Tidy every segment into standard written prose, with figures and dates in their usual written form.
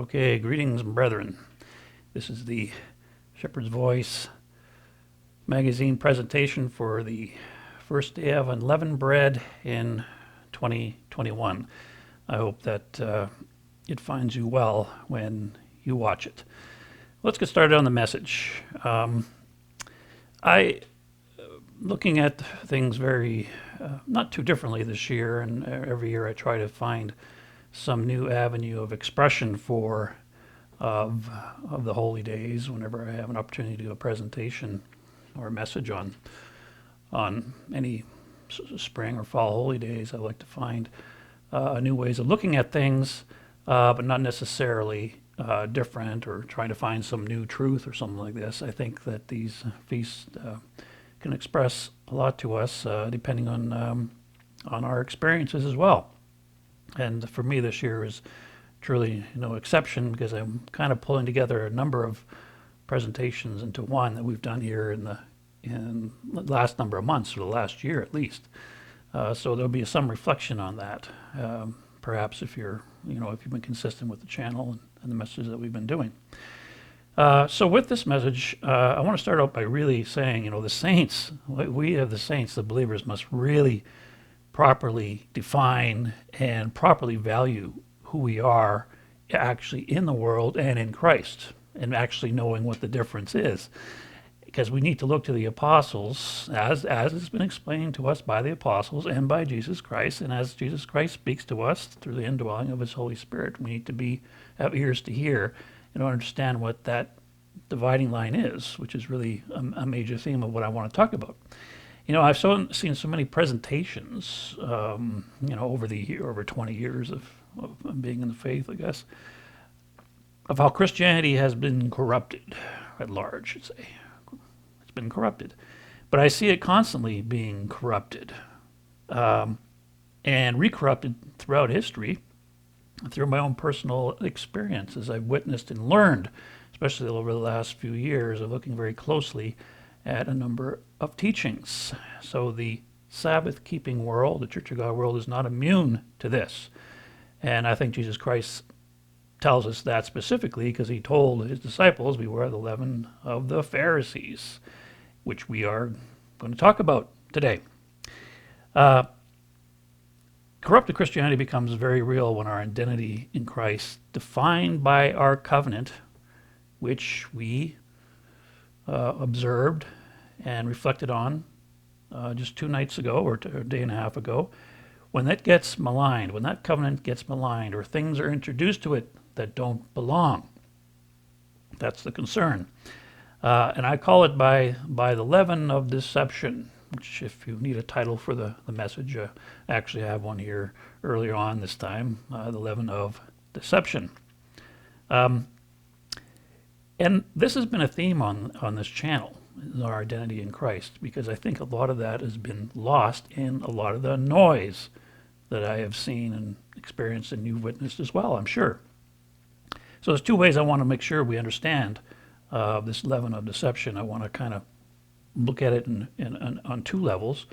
Okay, greetings, brethren. This is the Shepherd's Voice magazine presentation for the first day of Unleavened bread in 2021. I hope that it finds you well when you watch it. Let's get started on the message. Looking at things very, not too differently this year, and every year I try to find some new avenue of expression for of the holy days whenever I have an opportunity to do a presentation or a message on any spring or fall holy days. I like to find new ways of looking at things, but not necessarily different or trying to find some new truth or something like this. I think that these feasts can express a lot to us depending on our experiences as well. And for me, this year is truly no exception because I'm kind of pulling together a number of presentations into one that we've done here in the last number of months, or the last year at least. So there'll be some reflection on that. Perhaps if you've been consistent with the channel and the messages that we've been doing. So with this message, I want to start out by really saying, the saints, we the saints, the believers, must really properly define and properly value who we are actually in the world and in Christ, and actually knowing what the difference is. Because we need to look to the apostles, as has been explained to us by the apostles and by Jesus Christ, and as Jesus Christ speaks to us through the indwelling of his Holy Spirit. We need to have ears to hear and understand what that dividing line is, which is really a major theme of what I want to talk about. I've seen so many presentations, over 20 years of being in the faith, I guess, of how Christianity has been corrupted at large, I'd say. It's been corrupted. But I see it constantly being corrupted and re-corrupted throughout history through my own personal experiences. I've witnessed and learned, especially over the last few years, of looking very closely at a number of teachings. So the Sabbath-keeping world, the Church of God world, is not immune to this. And I think Jesus Christ tells us that specifically because he told his disciples we were the leaven of the Pharisees, which we are going to talk about today. Corrupted Christianity becomes very real when our identity in Christ, defined by our covenant, which we observed and reflected on just 2 nights ago or a day and a half ago, when that gets maligned, when that covenant gets maligned, or things are introduced to it that don't belong, that's the concern. And I call it by the leaven of deception, which, if you need a title for the message, actually I have one here earlier on this time, the leaven of deception. And this has been a theme on this channel, our identity in Christ, because I think a lot of that has been lost in a lot of the noise that I have seen and experienced, and you've witnessed as well, I'm sure. So there's 2 ways I want to make sure we understand this leaven of deception. I want to kind of look at it on 2 levels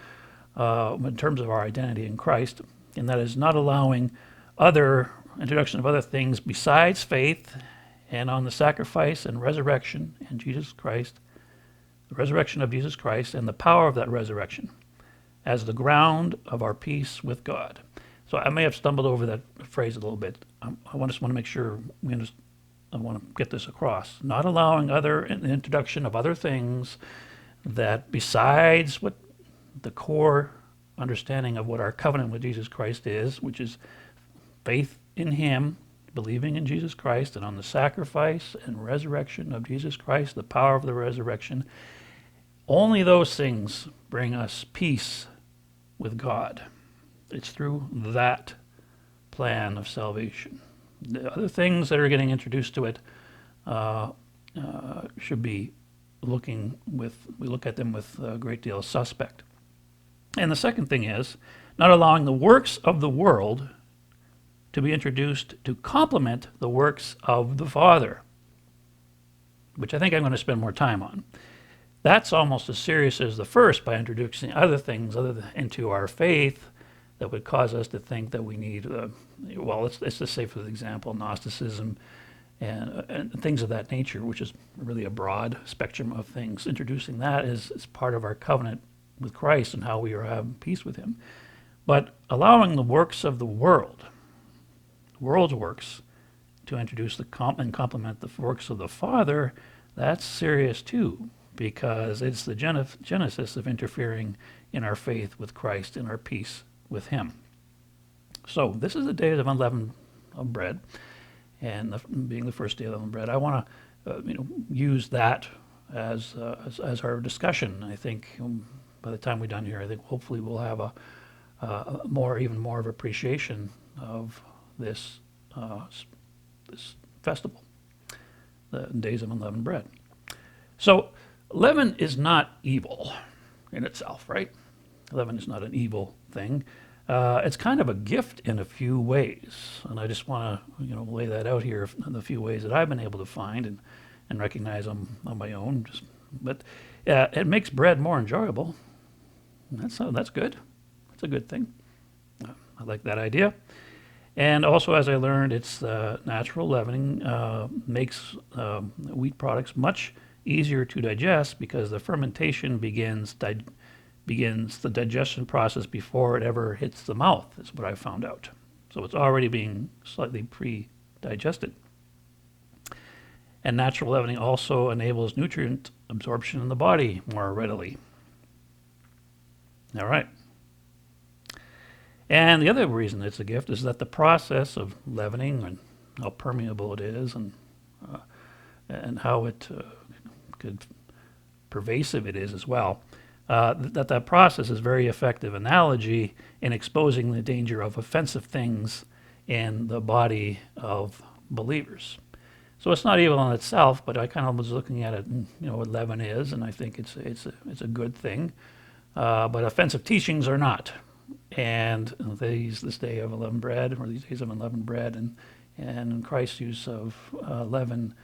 in terms of our identity in Christ, and that is not allowing introduction of other things besides faith and on the sacrifice and resurrection in Jesus Christ, the resurrection of Jesus Christ and the power of that resurrection as the ground of our peace with God. So I may have stumbled over that phrase a little bit. I just want to make sure I want to get this across. Not allowing the introduction of other things that besides what the core understanding of what our covenant with Jesus Christ is, which is faith in him, believing in Jesus Christ and on the sacrifice and resurrection of Jesus Christ, the power of the resurrection. Only those things bring us peace with God. It's through that plan of salvation. The other things that are getting introduced to it should be we look at them with a great deal of suspect. And the second thing is not allowing the works of the world to be introduced to complement the works of the Father, which I think I'm going to spend more time on. That's almost as serious as the first, by introducing other things into our faith that would cause us to think that we need, let's just say for example, Gnosticism and things of that nature, which is really a broad spectrum of things. Introducing that is part of our covenant with Christ and how we are having peace with him. But allowing the works of the world's works, to introduce and complement the works of the Father, that's serious too, because it's the genesis of interfering in our faith with Christ and our peace with him. So this is the day of unleavened bread, and being the first day of unleavened bread, I want to use that as our discussion. I think by the time we're done here, I think hopefully we'll have even more of appreciation of this this festival, the days of unleavened bread. So leaven is not evil in itself, right? Leaven is not an evil thing. It's kind of a gift in a few ways, and I just want to lay that out here in the few ways that I've been able to find and recognize on my own. But it makes bread more enjoyable. That's good. That's a good thing. I like that idea. And also, as I learned, it's natural leavening makes wheat products much easier to digest because the fermentation begins the digestion process before it ever hits the mouth, is what I found out. So it's already being slightly pre-digested. And natural leavening also enables nutrient absorption in the body more readily. All right. And the other reason it's a gift is that the process of leavening and how permeable it is and how pervasive it is as well, that process is very effective analogy in exposing the danger of offensive things in the body of believers. So it's not evil in itself, but I kind of was looking at it, what leaven is, and I think it's a good thing. But offensive teachings are not. And this day of unleavened bread, or these days of unleavened bread, and Christ's use of leaven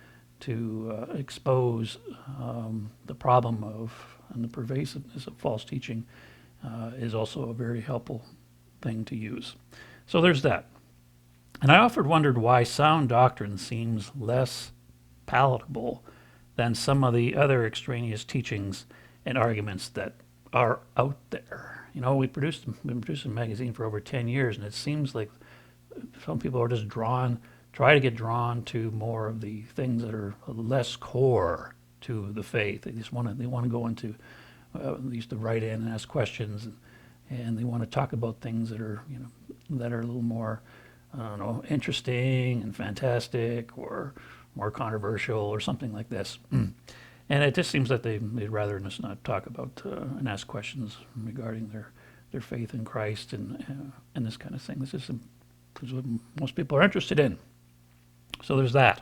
to expose the problem and the pervasiveness of false teaching is also a very helpful thing to use. So there's that. And I often wondered why sound doctrine seems less palatable than some of the other extraneous teachings and arguments that are out there. We've been producing a magazine for over 10 years, and it seems like some people are just try to get drawn to more of the things that are less core to the faith. They want to go into, they used to write in and ask questions, and they want to talk about things that are, that are a little more, interesting and fantastic or more controversial or something like this. And it just seems that they'd rather just not talk about and ask questions regarding their faith in Christ and this kind of thing. This is what most people are interested in. So there's that.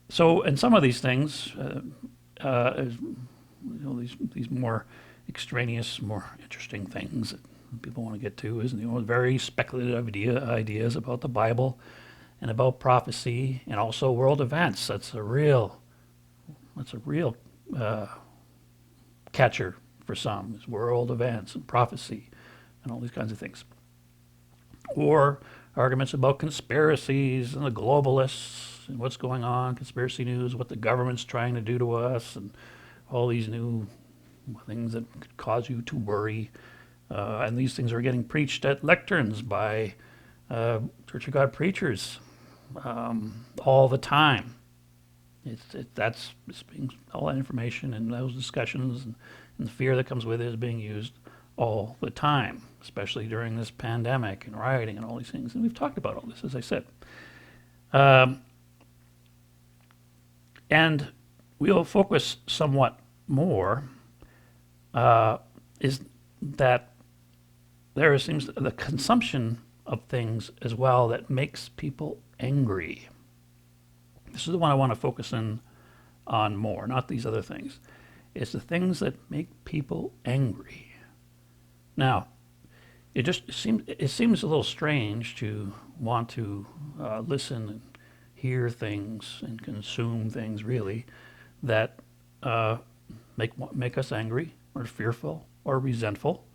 So in some of these things, these more extraneous, more interesting things that people want to get to is very speculative ideas about the Bible and about prophecy and also world events. That's a real catcher for some, is world events and prophecy and all these kinds of things. Or arguments about conspiracies and the globalists and what's going on, conspiracy news, what the government's trying to do to us, and all these new things that could cause you to worry. And these things are getting preached at lecterns by Church of God preachers all the time. All that information and those discussions and the fear that comes with it is being used all the time, especially during this pandemic and rioting and all these things. And we've talked about all this, as I said. And we'll focus somewhat more is that there seems the consumption of things as well that makes people angry. This is the one I want to focus on more, not these other things. It's the things that make people angry. Now, it seems a little strange to want to listen and hear things and consume things really that make us angry or fearful or resentful.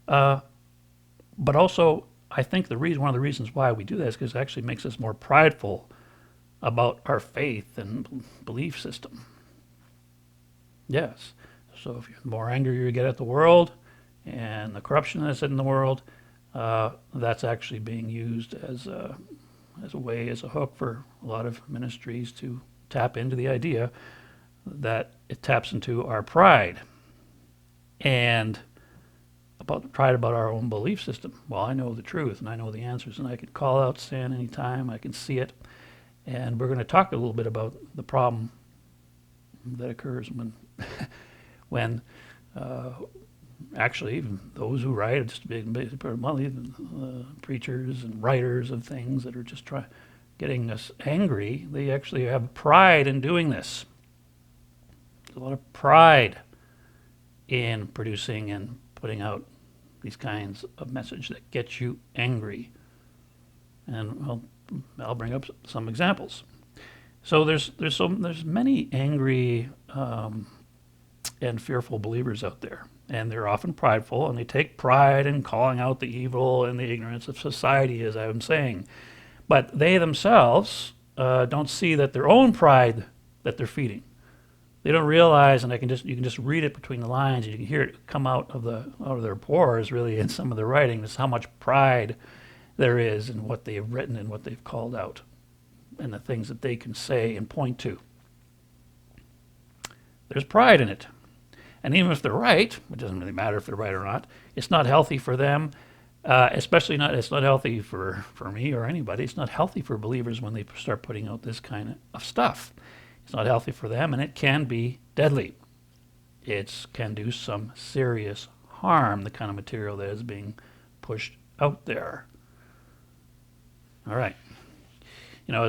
But also I think one of the reasons why we do that is because it actually makes us more prideful about our faith and belief system. Yes. So if you're more angry you get at the world and the corruption that's in the world, that's actually being used as a way, as a hook for a lot of ministries to tap into the idea that it taps into our pride and about our own belief system. Well, I know the truth and I know the answers and I can call out sin anytime, I can see it. And we're going to talk a little bit about the problem that occurs when actually even those who write, just preachers and writers of things that are just getting us angry, they actually have pride in doing this. There's a lot of pride in producing and putting out these kinds of message that get you angry. And I'll bring up some examples. So there's many angry and fearful believers out there, and they're often prideful, and they take pride in calling out the evil and the ignorance of society, as I'm saying. But they themselves don't see that their own pride that they're feeding. They don't realize, and you can just read it between the lines, and you can hear it come out of their pores, really, in some of the writing. It's how much pride there is in what they have written and what they've called out, and the things that they can say and point to. There's pride in it. And even if they're right, it doesn't really matter if they're right or not, it's not healthy for them, it's not healthy for me or anybody. It's not healthy for believers when they start putting out this kind of stuff. It's not healthy for them, and it can be deadly. It can do some serious harm, the kind of material that is being pushed out there. All right.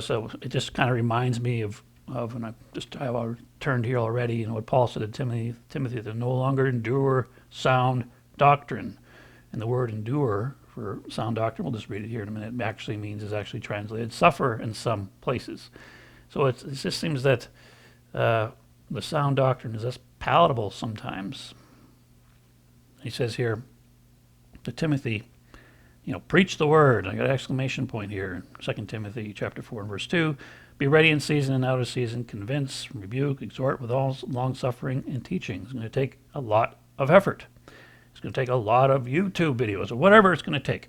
So it just kind of reminds me of and I've turned here already, what Paul said to Timothy, to no longer endure sound doctrine. And the word endure for sound doctrine, we'll just read it here in a minute, is actually translated suffer in some places. So it just seems that the sound doctrine is just palatable sometimes. He says here to Timothy, preach the word. I got an exclamation point here. 2 Timothy chapter 4 and verse 2. Be ready in season and out of season. Convince, rebuke, exhort with all long-suffering and teaching. It's going to take a lot of effort. It's going to take a lot of YouTube videos or whatever it's going to take.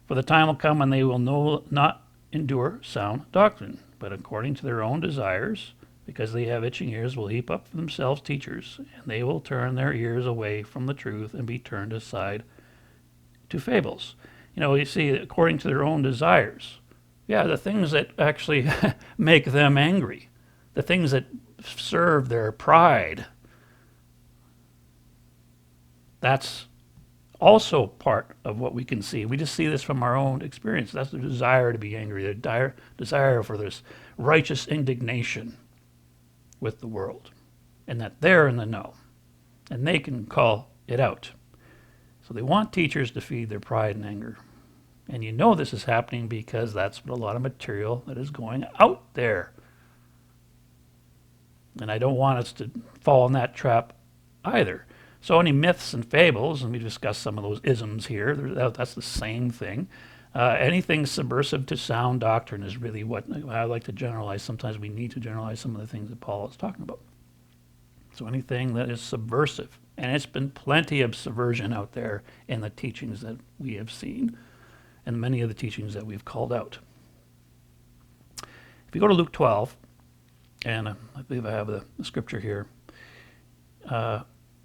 For the time will come when they will not endure sound doctrine, but according to their own desires, because they have itching ears, will heap up for themselves teachers, and they will turn their ears away from the truth and be turned aside to fables. You see, according to their own desires. Yeah, the things that actually make them angry, the things that serve their pride, that's also part of what we can see. We just see this from our own experience. That's the desire to be angry, the desire for this righteous indignation with the world, and that they're in the know, and they can call it out. So they want teachers to feed their pride and anger. And this is happening because that's what a lot of material that is going out there. And I don't want us to fall in that trap either. So any myths and fables, and we discussed some of those isms here, that's the same thing. Anything subversive to sound doctrine is really what I like to generalize. Sometimes we need to generalize some of the things that Paul is talking about. So anything that is subversive, and it's been plenty of subversion out there in the teachings that we have seen, and many of the teachings that we've called out. If you go to Luke 12, and I believe I have the scripture here,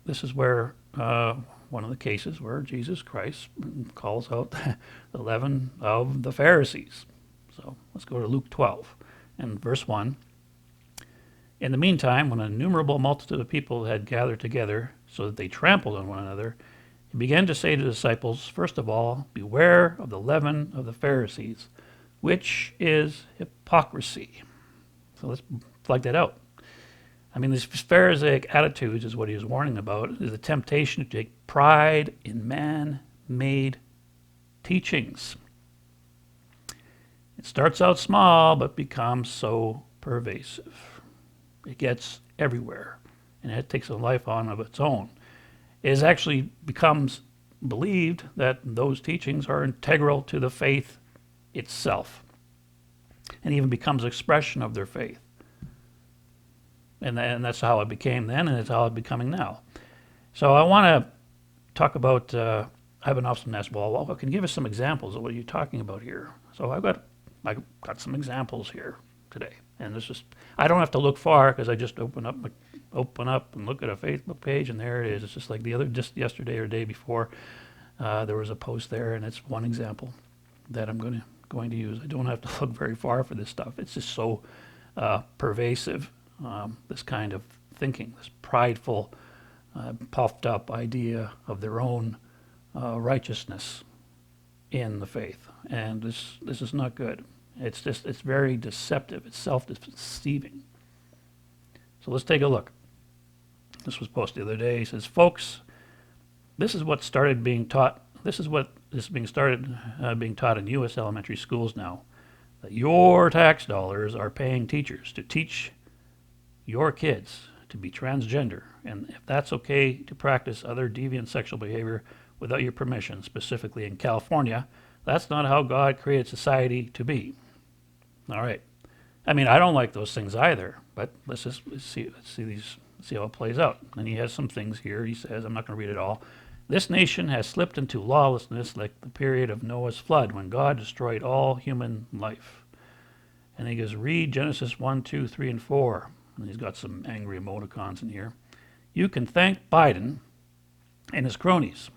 this is where one of the cases where Jesus Christ calls out the leaven of the Pharisees. So let's go to Luke 12 and verse 1. In the meantime, when an innumerable multitude of people had gathered together so that they trampled on one another, he began to say to the disciples, first of all, beware of the leaven of the Pharisees, which is hypocrisy. So let's flag that out. These Pharisaic attitudes is what he was warning about, is the temptation to take pride in man-made teachings. It starts out small, but becomes so pervasive. It gets everywhere, and it takes a life on of its own. It actually becomes believed that those teachings are integral to the faith itself, and even becomes expression of their faith. And that's how it became then, and it's how it's becoming now. So I want to talk about, I have an officer asked, well, can you give us some examples of what you're talking about here? So I got some examples here today. And this is, I don't have to look far because I just open up and look at a Facebook page, and there it is. It's just like just yesterday or the day before, there was a post there, and it's one example that I'm going to use. I don't have to look very far for this stuff. It's just so pervasive, this kind of thinking, this prideful, puffed up idea of their own righteousness in the faith. And this is not good. It's very deceptive. It's self-deceiving. So let's take a look. This was posted the other day. He says, folks, this is what started being taught. This is being taught in U.S. elementary schools now. That your tax dollars are paying teachers to teach your kids to be transgender, and if that's okay to practice other deviant sexual behavior without your permission, specifically in California, that's not how God created society to be. All right. I mean, I don't like those things either, but let's see how it plays out. And he has some things here. He says, I'm not going to read it all. This nation has slipped into lawlessness like the period of Noah's flood when God destroyed all human life. And he goes, read Genesis 1, 2, 3, and 4. And he's got some angry emoticons in here. You can thank Biden and his cronies.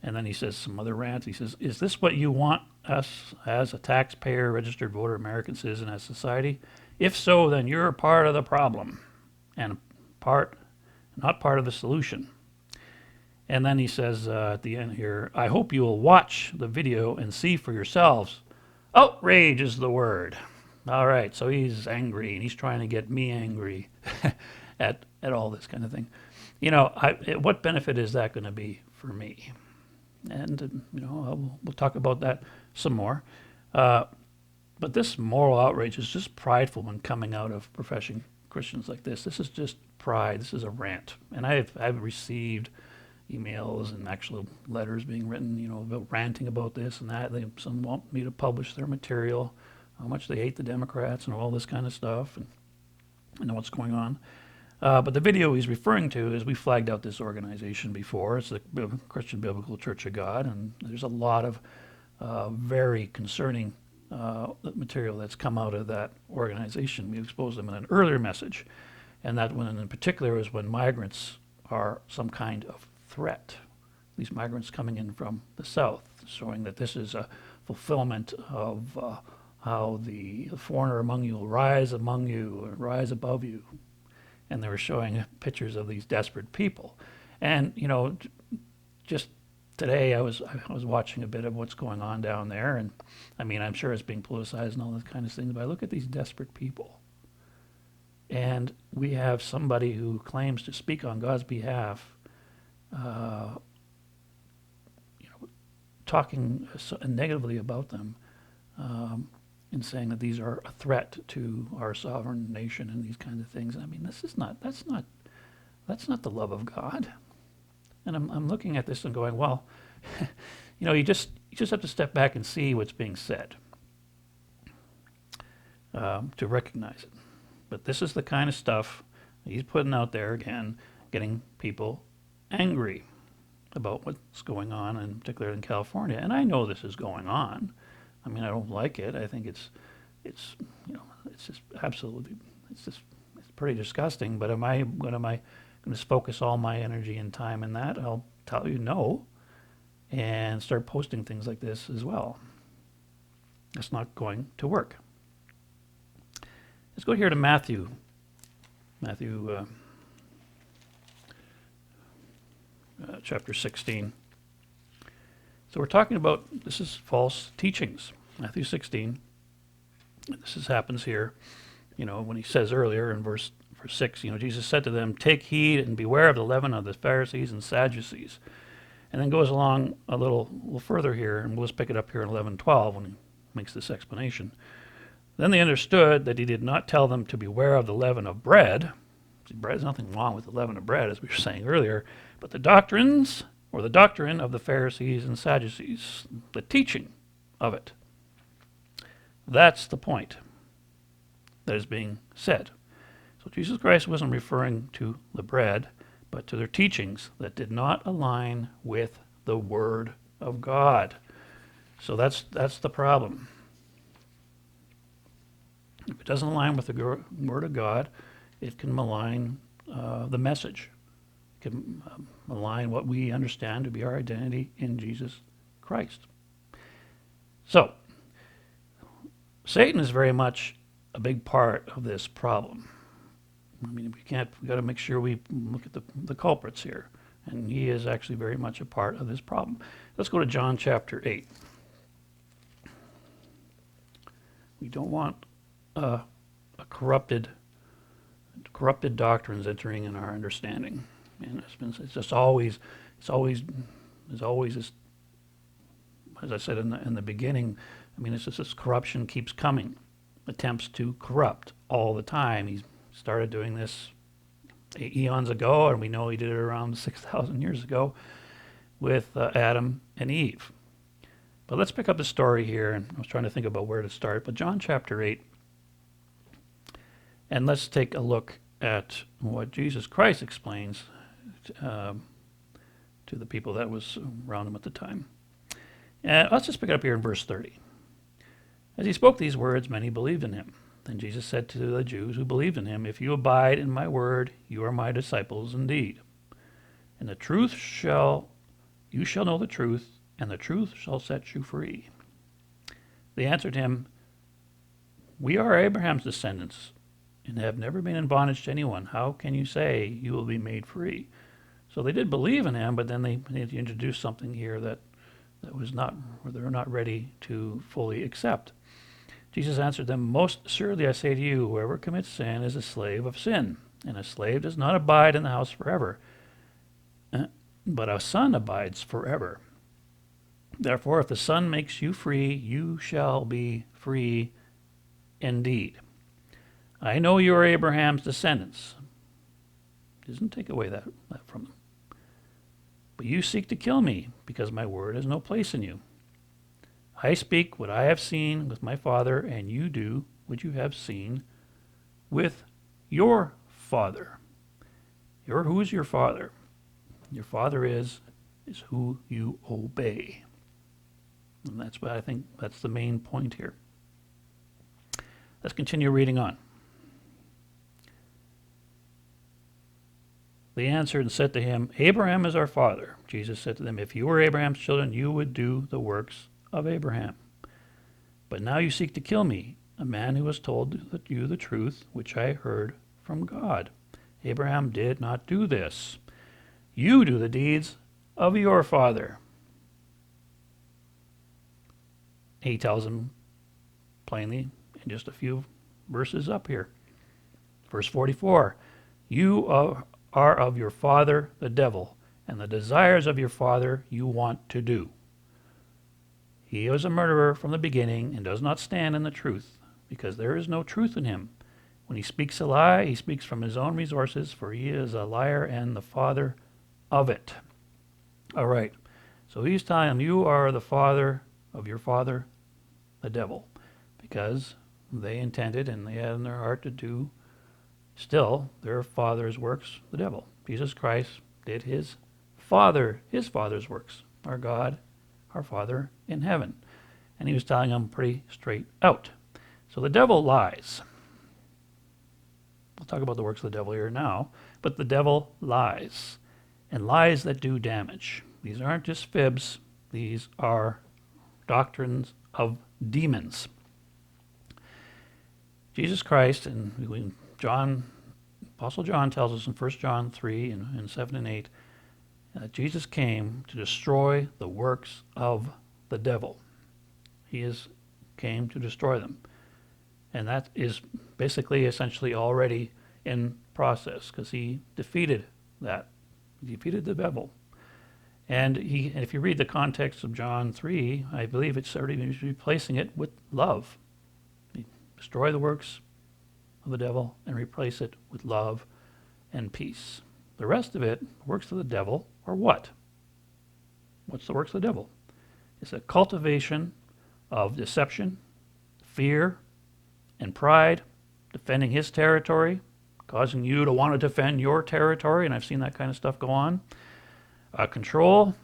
And then he says some other rants. He says, is this what you want us as a taxpayer, registered voter, American citizen, as society? If so, then you're part of the problem and not part of the solution. And then he says at the end here, I hope you will watch the video and see for yourselves. Outrage is the word. All right, so he's angry, and he's trying to get me angry at all this kind of thing. You know, what benefit is that going to be for me? And, we'll talk about that some more. But this moral outrage is just prideful when coming out of professing Christians like this. This is just pride. This is a rant. And I've received emails and actual letters being written, about ranting about this and that. Some want me to publish their material, how much they hate the Democrats and all this kind of stuff, and what's going on. But the video he's referring to is we flagged out this organization before. It's the Christian Biblical Church of God, and there's a lot of very concerning material that's come out of that organization. We exposed them in an earlier message, and that one in particular is when migrants are some kind of threat. These migrants coming in from the south, showing that this is a fulfillment of how the foreigner among you will rise among you and rise above you. And they were showing pictures of these desperate people. And, just today I was watching a bit of what's going on down there. And, I mean, I'm sure it's being politicized and all this kind of things, but I look at these desperate people. And we have somebody who claims to speak on God's behalf, talking negatively about them, and saying that these are a threat to our sovereign nation and these kinds of things. I mean, that's not the love of God. And I'm looking at this and going, well, you just have to step back and see what's being said to recognize it. But this is the kind of stuff he's putting out there again, getting people angry about what's going on, in particular in California. And I know this is going on. I mean, I don't like it. I think it's just absolutely, it's pretty disgusting. But am I going to focus all my energy and time in that? I'll tell you no, and start posting things like this as well. It's not going to work. Let's go here to Matthew chapter 16. So we're talking about, this is false teachings. Matthew 16. This happens here, when he says earlier in verse 6, Jesus said to them, take heed and beware of the leaven of the Pharisees and Sadducees. And then goes along a little further here, and we'll just pick it up here in 11:12 when he makes this explanation. Then they understood that he did not tell them to beware of the leaven of bread. See, there's nothing wrong with the leaven of bread, as we were saying earlier, but the doctrines or the doctrine of the Pharisees and Sadducees, the teaching of it. That's the point that is being said. So Jesus Christ wasn't referring to the bread, but to their teachings that did not align with the Word of God. So that's the problem. If it doesn't align with the Word of God, it can malign the message. It can malign what we understand to be our identity in Jesus Christ. So, Satan is very much a big part of this problem. I mean, we've got to make sure we look at the culprits here. And he is actually very much a part of this problem. Let's go to John chapter 8. We don't want a corrupted doctrines entering in our understanding. And it's just always, as I said in the beginning, I mean, it's just this corruption keeps coming. Attempts to corrupt all the time. He started doing this eons ago, and we know he did it around 6,000 years ago with Adam and Eve. But let's pick up the story here, and I was trying to think about where to start. But John chapter 8, and let's take a look at what Jesus Christ explains to the people that was around him at the time. Let's just pick it up here in verse 30. As he spoke these words, many believed in him. Then Jesus said to the Jews who believed in him, "If you abide in my word, you are my disciples indeed. And you shall know the truth, and the truth shall set you free." They answered him, "We are Abraham's descendants, and have never been in bondage to anyone. How can you say you will be made free?" So they did believe in him, but then they introduced something here that was not, or they were not ready to fully accept. Jesus answered them, "Most assuredly I say to you, whoever commits sin is a slave of sin, and a slave does not abide in the house forever, but a son abides forever. Therefore, if the Son makes you free, you shall be free indeed. I know you are Abraham's descendants." Doesn't take away that from them. "But you seek to kill me, because my word has no place in you. I speak what I have seen with my Father, and you do what you have seen with your father." Who is your father? Your father is who you obey. And that's what I think, that's the main point here. Let's continue reading on. They answered and said to him, "Abraham is our father." Jesus said to them, "If you were Abraham's children, you would do the works of Abraham. But now you seek to kill me, a man who has told you the truth, which I heard from God. Abraham did not do this. You do the deeds of your father." He tells them plainly in just a few verses up here. Verse 44, "You are of your father the devil, and the desires of your father you want to do. He is a murderer from the beginning and does not stand in the truth, because there is no truth in him. When he speaks a lie, he speaks from his own resources, for he is a liar and the father of it." All right. So he's telling them, you are the father of your father, the devil, because they intended and they had in their heart to do still their father's works, the devil. Jesus Christ did his father's works, our God, our Father in heaven. And he was telling them pretty straight out. So the devil lies. We'll talk about the works of the devil here now, but the devil lies, and lies that do damage. These aren't just fibs, these are doctrines of demons. Jesus Christ, and Apostle John tells us in 1 John 3 and 7 and 8, that Jesus came to destroy the works of the devil. He came to destroy them. And that is basically, essentially already in process, because he defeated that. He defeated the devil. And if you read the context of John 3, I believe it's already replacing it with love. Destroy the works of the devil and replace it with love and peace. The rest of it, works of the devil, are what? What's the works of the devil? It's a cultivation of deception, fear, and pride, defending his territory, causing you to want to defend your territory, and I've seen that kind of stuff go on. Control,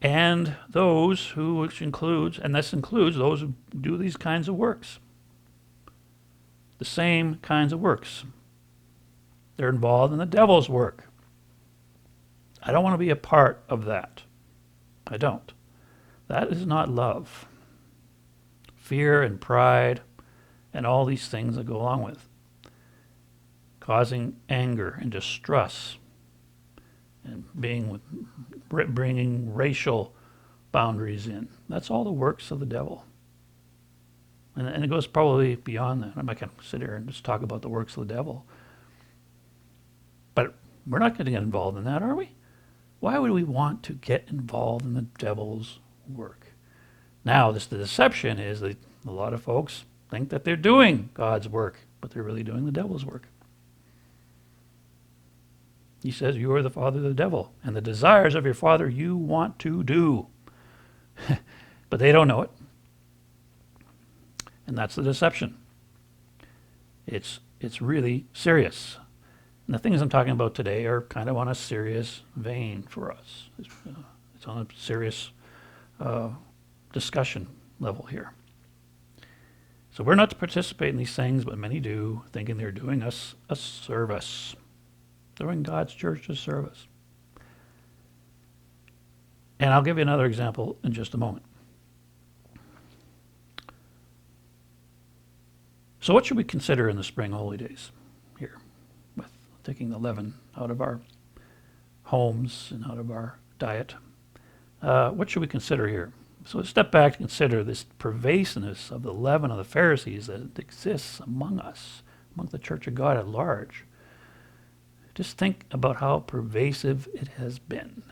and those who, which includes, and this includes those who do these kinds of works. The same kinds of works. They're involved in the devil's work. I don't want to be a part of that. I don't. That is not love. Fear and pride and all these things that go along with. Causing anger and distress and bringing racial boundaries in. That's all the works of the devil. And it goes probably beyond that. I'm not going to sit here and just talk about the works of the devil. But we're not going to get involved in that, are we? Why would we want to get involved in the devil's work? Now, the deception is that a lot of folks think that they're doing God's work, but they're really doing the devil's work. He says, you are the father of the devil, and the desires of your father you want to do. But they don't know it. And that's the deception. It's really serious. And the things I'm talking about today are kind of on a serious vein for us. It's on a serious discussion level here. So we're not to participate in these things, but many do, thinking they're doing us a service. Doing God's church a service. And I'll give you another example in just a moment. So what should we consider in the spring holy days here, with taking the leaven out of our homes and out of our diet? What should we consider here? So let's step back and consider this pervasiveness of the leaven of the Pharisees that exists among us, among the church of God at large. Just think about how pervasive it has been.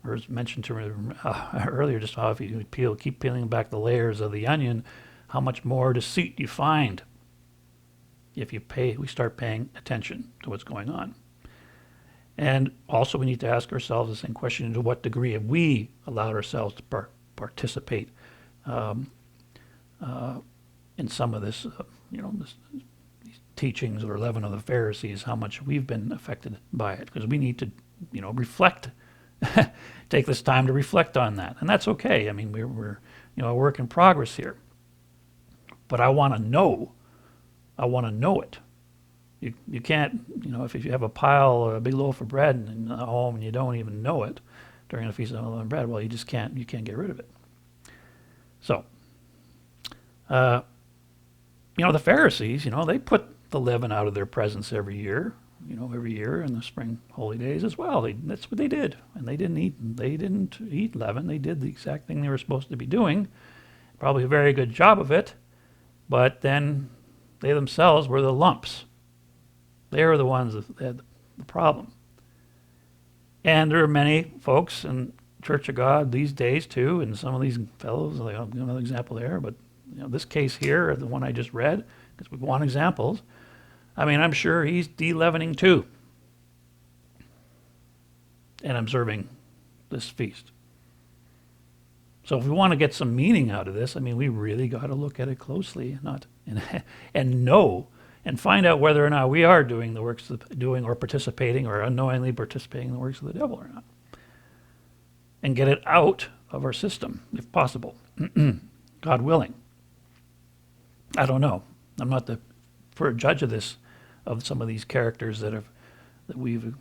Or as mentioned to earlier, just how if you keep peeling back the layers of the onion, how much more deceit you find if we start paying attention to what's going on. And also we need to ask ourselves the same question: to what degree have we allowed ourselves to participate in some of this, these teachings or leaven of the Pharisees, how much we've been affected by it? Because we need to, reflect, take this time to reflect on that. And that's okay. I mean, we're a work in progress here. But I want to know. I want to know it. You can't, if you have a pile or a big loaf of bread in the home and you don't even know it during a feast of unleavened bread, well, you can't get rid of it. So, the Pharisees, they put the leaven out of their presence every year in the spring holy days as well. That's what they did. And they didn't eat leaven. They did the exact thing they were supposed to be doing. Probably a very good job of it. But then they themselves were the lumps. They were the ones that had the problem. And there are many folks in Church of God these days too, and some of these fellows, I'll give another example there, but this case here, the one I just read, because we want examples, I'm sure he's de-leavening too and observing this feast. So if we want to get some meaning out of this, we really got to look at it closely, and know and find out whether or not we are doing the works or participating or unknowingly participating in the works of the devil or not, and get it out of our system if possible. God willing. I don't know. I'm not for a judge of this, of some of these characters that we've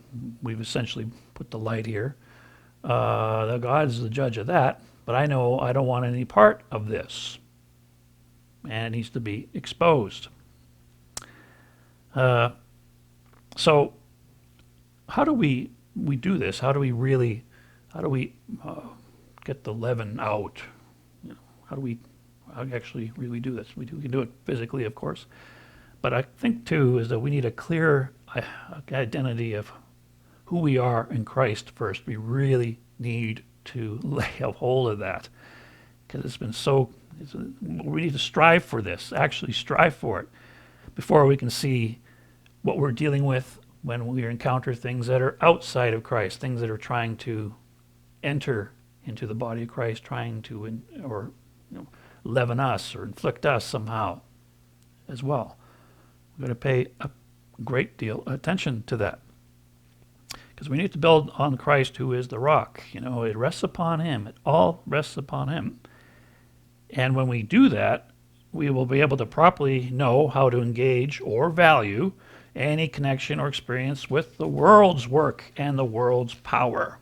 essentially put to light here. That God is the judge of that. But I know I don't want any part of this. And it needs to be exposed. So how do we do this? How do we get the leaven out? How do we actually really do this? We can do it physically, of course. But I think, too, is that we need a clear identity of who we are in Christ first. We really need to lay a hold of that, because it's been we need to strive for this, actually strive for it, before we can see what we're dealing with when we encounter things that are outside of Christ, things that are trying to enter into the body of Christ, trying to leaven us or inflict us somehow as well. We've got to pay a great deal of attention to that, because we need to build on Christ, who is the rock. It rests upon him. It all rests upon him. And when we do that, we will be able to properly know how to engage or value any connection or experience with the world's work and the world's power.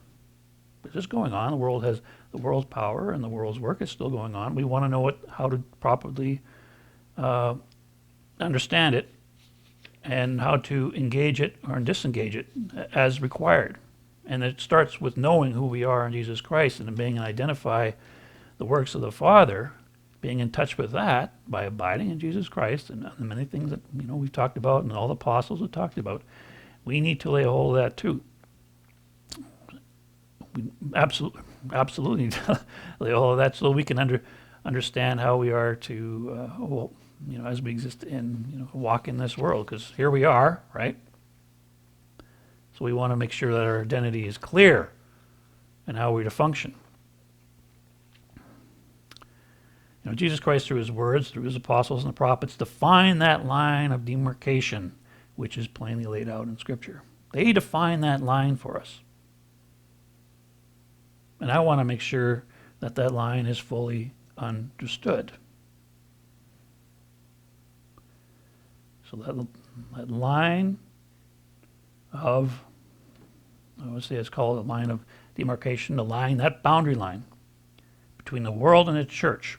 This is going on. The world has the world's power, and the world's work is still going on. We want to know how to properly understand it, and how to engage it or disengage it as required. And it starts with knowing who we are in Jesus Christ, and being and identify the works of the Father, being in touch with that by abiding in Jesus Christ, and the many things that we've talked about and all the apostles have talked about. We need to lay hold of that too. We absolutely need to lay hold of that, so we can understand how we are to as we exist in walk in this world, because here we are, right? So we want to make sure that our identity is clear and how we're to function. Jesus Christ, through his words, through his apostles and the prophets, define that line of demarcation, which is plainly laid out in Scripture. They define that line for us. And I want to make sure that that line is fully understood. So that line of, I would say it's called a line of demarcation, that boundary line between the world and the church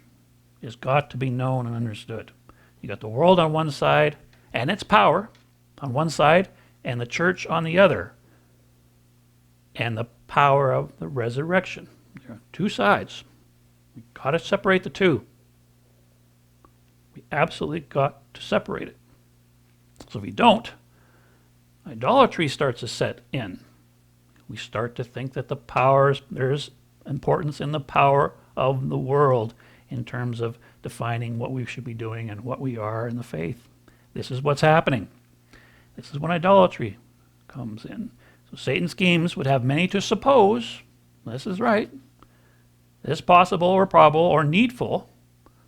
has got to be known and understood. You got the world on one side and its power on one side, and the church on the other, and the power of the resurrection. There are two sides. We've got to separate the two. We absolutely got to separate it. So if we don't, idolatry starts to set in. We start to think that there's importance in the power of the world in terms of defining what we should be doing and what we are in the faith. This is what's happening. This is when idolatry comes in. So Satan's schemes would have many to suppose, this is right, it's possible or probable or needful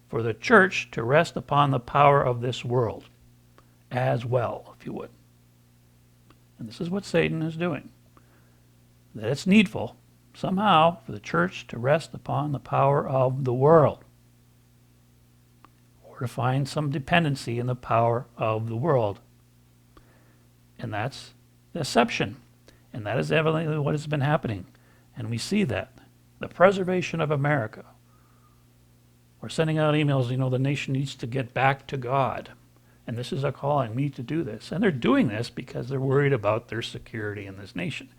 for the church to rest upon the power of this world as well, if you would. And this is what Satan is doing. That it's needful somehow for the church to rest upon the power of the world, or to find some dependency in the power of the world. And that's deception. And that is evidently what has been happening. And we see that. The preservation of America. We're sending out emails, the nation needs to get back to God. And this is our calling. We need to do this. And they're doing this because they're worried about their security in this nation.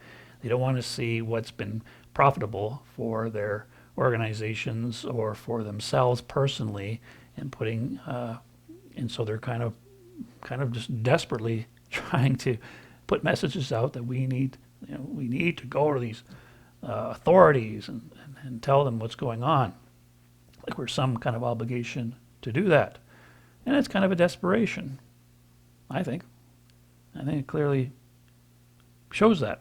They don't want to see what's been profitable for their organizations or for themselves personally, and putting, and so they're kind of just desperately trying to put messages out that we need to go to these authorities and tell them what's going on, like we're some kind of obligation to do that. And it's kind of a desperation, I think. I think it clearly shows that.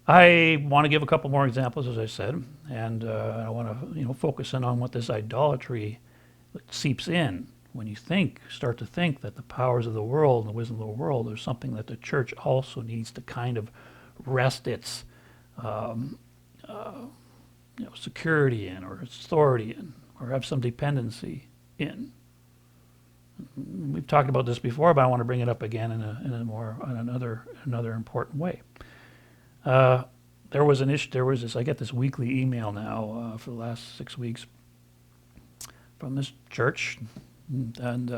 I want to give a couple more examples, as I said, and I want to focus in on what this idolatry seeps in. When you start to think that the powers of the world and the wisdom of the world are something that the church also needs to kind of rest its security in, or its authority in, or have some dependency in. We've talked about this before, but I want to bring it up again in another important way. There was this. I get this weekly email now for the last 6 weeks from this church, and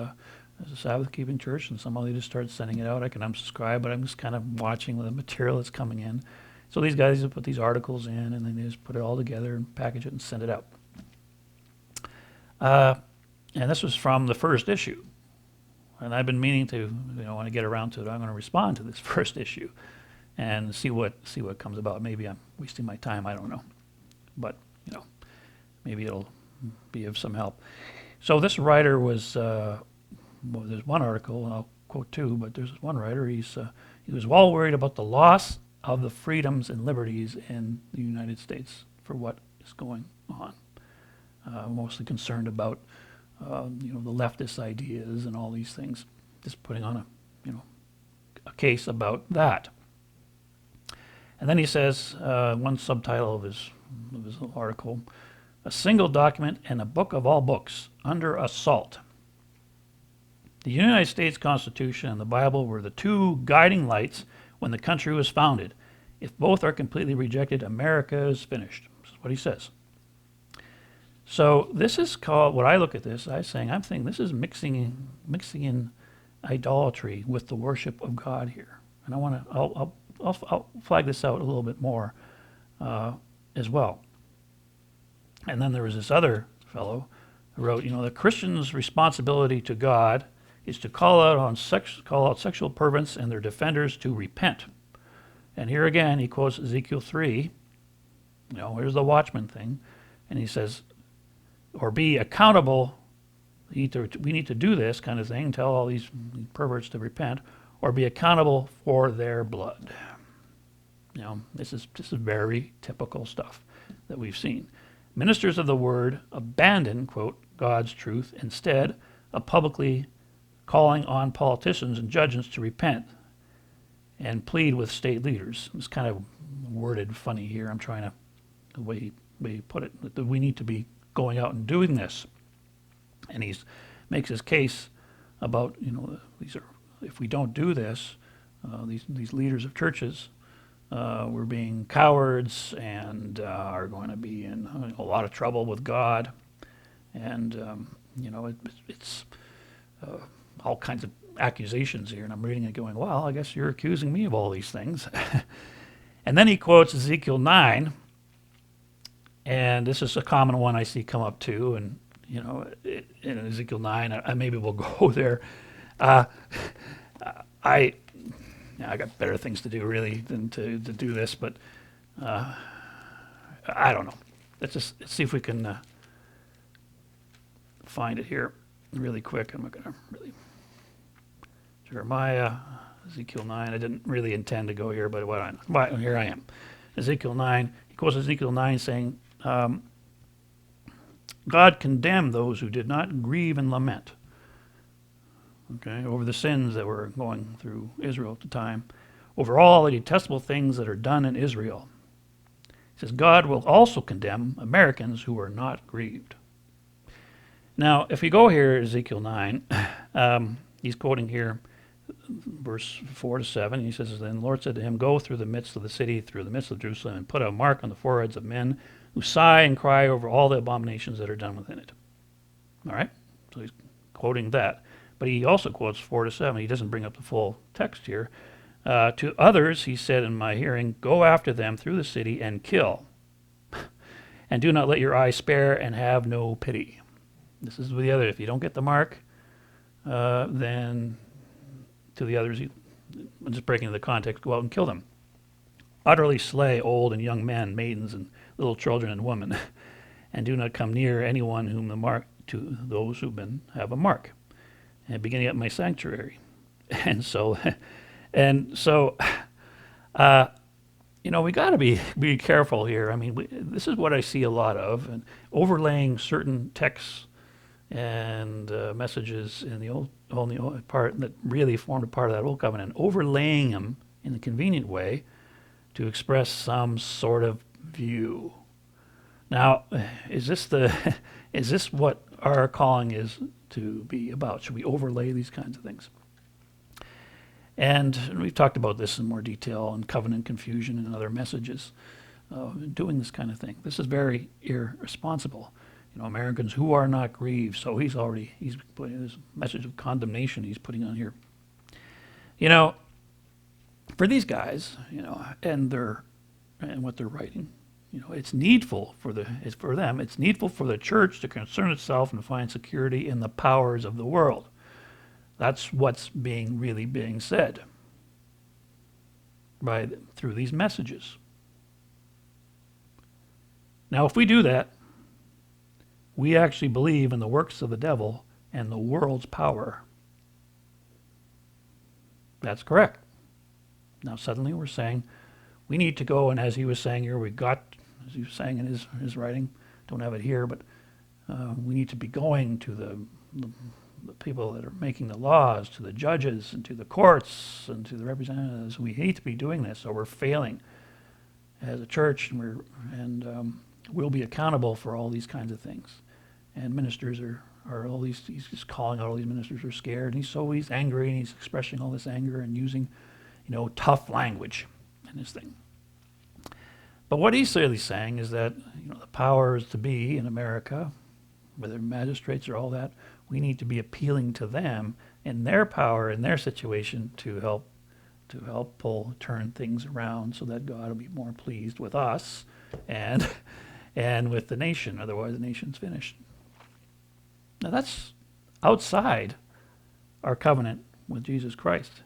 it's a Sabbath-keeping church, and somehow they just started sending it out. I can unsubscribe, but I'm just kind of watching the material that's coming in. So these guys put these articles in, and then they just put it all together and package it and send it out. And this was from the first issue. And I've been meaning to, when I get around to it, I'm going to respond to this first issue and see what comes about. Maybe I'm wasting my time, I don't know. But, maybe it'll be of some help. So this writer was, there's one article, and I'll quote two, but there's one writer, he was well worried about the loss of the freedoms and liberties in the United States for what is going on. Mostly concerned about the leftist ideas and all these things. Just putting on a case about that. And then he says, one subtitle of his article, "A single document and a book of all books under assault." The United States Constitution and the Bible were the two guiding lights when the country was founded. If both are completely rejected, America is finished. This is what he says. So this is called, what I look at this, I'm thinking this is mixing in idolatry with the worship of God here. And I'll flag this out a little bit more as well. And then there was this other fellow who wrote, the Christian's responsibility to God is to call out sexual perverts and their defenders to repent. And here again, he quotes Ezekiel 3. Here's the watchman thing. And he says, or be accountable. We need to do this kind of thing, tell all these perverts to repent, or be accountable for their blood. This is very typical stuff that we've seen. Ministers of the word abandon, quote, God's truth instead of publicly calling on politicians and judges to repent and plead with state leaders. It's kind of worded funny here. I'm trying to, the way he put it, that we need to be going out and doing this. And he makes his case about, these are, if we don't do this, these leaders of churches, we're being cowards and are going to be in a lot of trouble with God. And, it's all kinds of accusations here. And I'm reading it going, well, I guess you're accusing me of all these things. And then he quotes Ezekiel 9. And this is a common one I see come up too. And, in Ezekiel 9, maybe we'll go there. I got better things to do really than to do this, but I don't know. Let's see if we can find it here really quick. I'm not going to really. Jeremiah, Ezekiel 9. I didn't really intend to go here, but here I am. Ezekiel 9. He quotes Ezekiel 9 saying, God condemned those who did not grieve and lament, over the sins that were going through Israel at the time, over all the detestable things that are done in Israel. He says, God will also condemn Americans who are not grieved. Now, if you go here, Ezekiel 9, he's quoting here verse 4 to 7. He says, then the Lord said to him, go through the midst of the city, through the midst of Jerusalem, and put a mark on the foreheads of men who sigh and cry over all the abominations that are done within it. All right? So he's quoting that. But he also quotes 4 to 7. He doesn't bring up the full text here. To others, he said in my hearing, go after them through the city and kill. And do not let your eyes spare and have no pity. This is the other. If you don't get the mark, then to the others, I'm just breaking the context, go out and kill them. Utterly slay old and young men, maidens, and little children and women, and do not come near anyone whom the mark to those who have a mark, and beginning at my sanctuary. And so we got to be careful here. I mean, this is what I see a lot of, and overlaying certain texts and messages in the old part that really formed a part of that old covenant, overlaying them in a convenient way to express some sort of view. Now, is this what our calling is to be about? Should we overlay these kinds of things? And we've talked about this in more detail on covenant confusion and other messages, doing this kind of thing. This is very irresponsible. Americans who are not grieved. So he's putting this message of condemnation he's putting on here. For these guys, and what they're writing, it's needful for them. It's needful for the church to concern itself and find security in the powers of the world. That's what's really being said through these messages. Now, if we do that, we actually believe in the works of the devil and the world's power. That's correct. Now, suddenly we're saying, We need to go, and as he was saying here, as he was saying in his writing, don't have it here, but we need to be going to the people that are making the laws, to the judges, and to the courts, and to the representatives. We need to be doing this, or we're failing as a church, and we'll be accountable for all these kinds of things. And ministers are all these. He's just calling out all these ministers are scared, and he's angry, and he's expressing all this anger and using, tough language in this thing. But what he's really saying is that the powers to be in America, whether magistrates or all that, we need to be appealing to them in their power, in their situation, to help turn things around so that God will be more pleased with us and with the nation. Otherwise, the nation's finished. Now that's outside our covenant with Jesus Christ.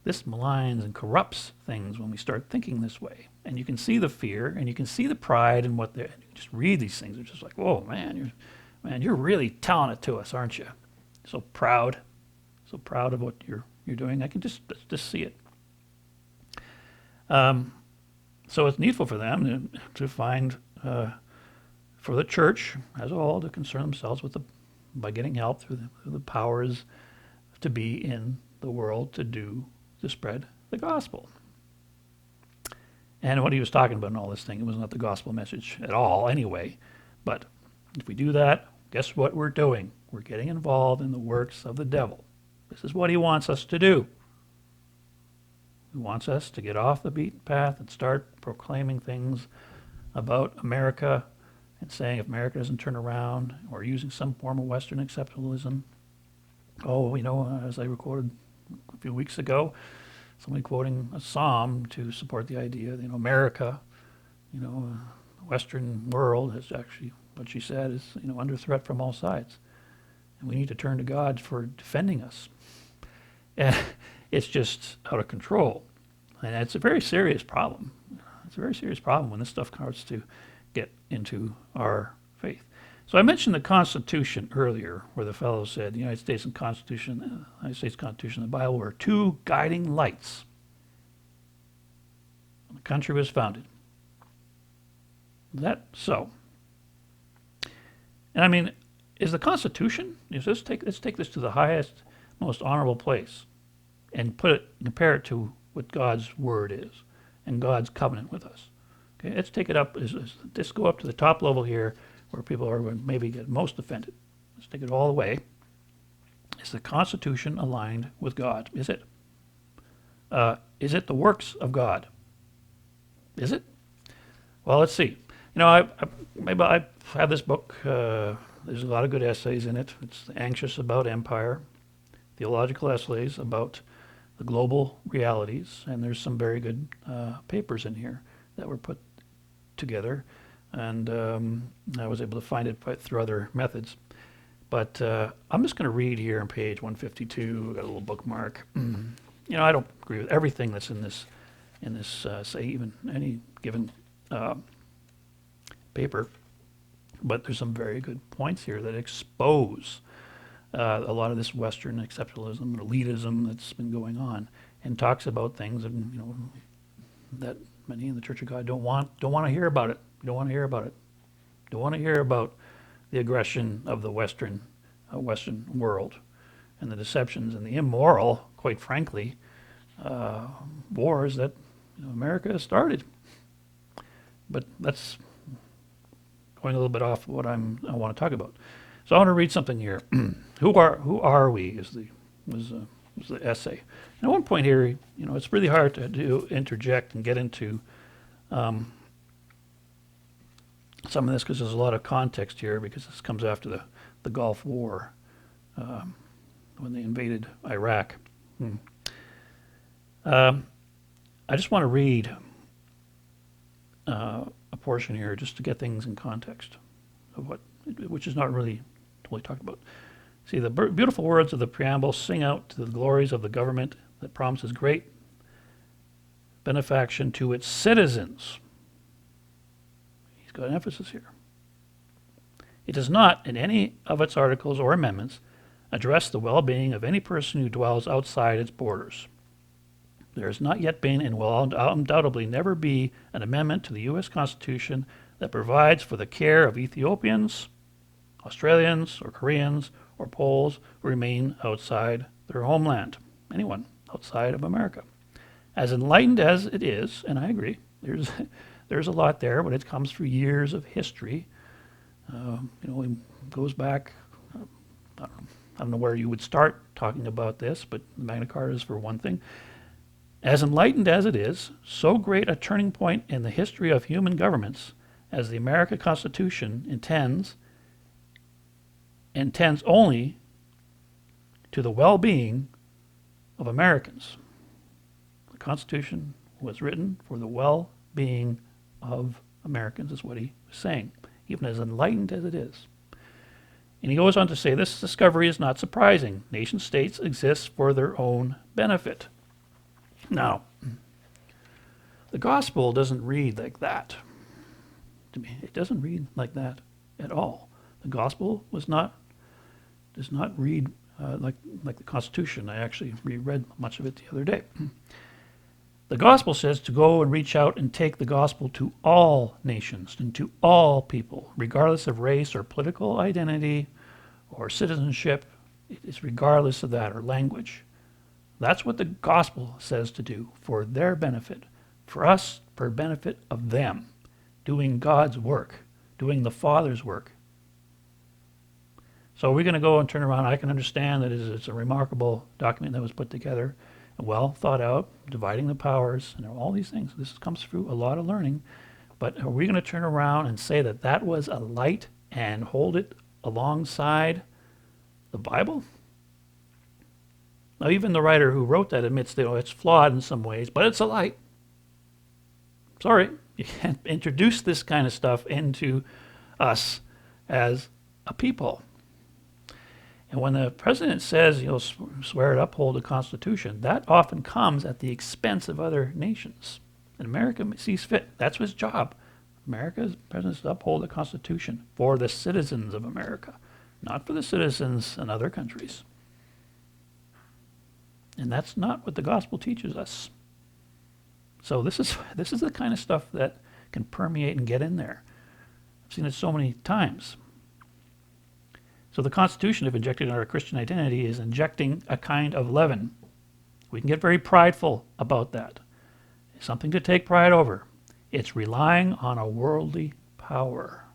This maligns and corrupts things when we start thinking this way. And you can see the fear, and you can see the pride in what they're. You just read these things. It's just like, whoa, man, you're really telling it to us, aren't you? So proud of what you're doing. I can just see it. So it's needful for them to find, for the church as a whole, to concern themselves by getting help through the powers to be in the world to spread the gospel. And what he was talking about in all this thing, it was not the gospel message at all anyway. But if we do that, guess what we're doing? We're getting involved in the works of the devil. This is what he wants us to do. He wants us to get off the beaten path and start proclaiming things about America and saying if America doesn't turn around, or using some form of Western exceptionalism. As I recorded a few weeks ago, somebody quoting a psalm to support the idea that America, the Western world is actually, what she said is, under threat from all sides. And we need to turn to God for defending us. And it's just out of control. And it's a very serious problem. It's a very serious problem when this stuff starts to get into our faith. So I mentioned the Constitution earlier, where the fellow said the United States Constitution and the Bible were two guiding lights when the country was founded. Is that so? And I mean, is the Constitution? Let's take this to the highest, most honorable place, and compare it to what God's word is and God's covenant with us. Okay, let's take it up. Let's go up to the top level here, where people are going to maybe get most offended. Let's take it all the way. Is the Constitution aligned with God? Is it? Is it the works of God? Is it? Well, let's see. I have this book. There's a lot of good essays in it. It's Anxious About Empire, theological essays about the global realities, and there's some very good papers in here that were put together, and I was able to find it through other methods. But I'm just going to read here on page 152. Got a little bookmark. I don't agree with everything that's in this say even any given paper, but there's some very good points here that expose a lot of this Western exceptionalism or elitism that's been going on, and talks about things that many in the Church of God don't want to hear about it. Don't want to hear about it. Don't want to hear about the aggression of the Western world and the deceptions and the immoral, quite frankly, wars that America has started. But that's going a little bit off what I want to talk about. So I want to read something here. Who are we? Was the essay. And at one point here, it's really hard to interject and get into some of this because there's a lot of context here, because this comes after the Gulf War when they invaded Iraq. I just want to read a portion here just to get things in context of which is not really totally talked about. See, the beautiful words of the preamble sing out to the glories of the government that promises great benefaction to its citizens. He's got an emphasis here. It does not, in any of its articles or amendments, address the well-being of any person who dwells outside its borders. there has not yet been and will undoubtedly never be an amendment to the U.S. Constitution that provides for the care of Ethiopians, Australians, or Koreans, or Poles who remain outside their homeland. Anyone outside of America. As enlightened as it is, and I agree, there's a lot there, but it comes through years of history. It goes back, I don't know where you would start talking about this, but Magna Carta is for one thing. As enlightened as it is, so great a turning point in the history of human governments as the American Constitution intends only to the well-being of Americans. The Constitution was written for the well-being of Americans, is what he was saying, even as enlightened as it is. And he goes on to say, this discovery is not surprising. Nation states exist for their own benefit. Now, the gospel doesn't read like that. To me, it doesn't read like that at all. The gospel does not read like the Constitution. I actually reread much of it the other day. The gospel says to go and reach out and take the gospel to all nations and to all people, regardless of race or political identity or citizenship. It's regardless of that, or language. That's what the gospel says to do for their benefit, for us, for benefit of them, doing God's work, doing the Father's work. So we're going to go and turn around. I can understand that it's a remarkable document that was put together, well thought out, dividing the powers, and all these things. This comes through a lot of learning. But are we going to turn around and say that that was a light and hold it alongside the Bible? Now, even the writer who wrote that admits that it's flawed in some ways, but it's a light. Sorry, you can't introduce this kind of stuff into us as a people. And when the president says he'll swear to uphold the Constitution, that often comes at the expense of other nations. And America sees fit. That's his job. America's president is to uphold the Constitution for the citizens of America, not for the citizens in other countries. And that's not what the gospel teaches us. So this is the kind of stuff that can permeate and get in there. I've seen it so many times. So the Constitution, if injected in our Christian identity, is injecting a kind of leaven. We can get very prideful about that. It's something to take pride over. It's relying on a worldly power.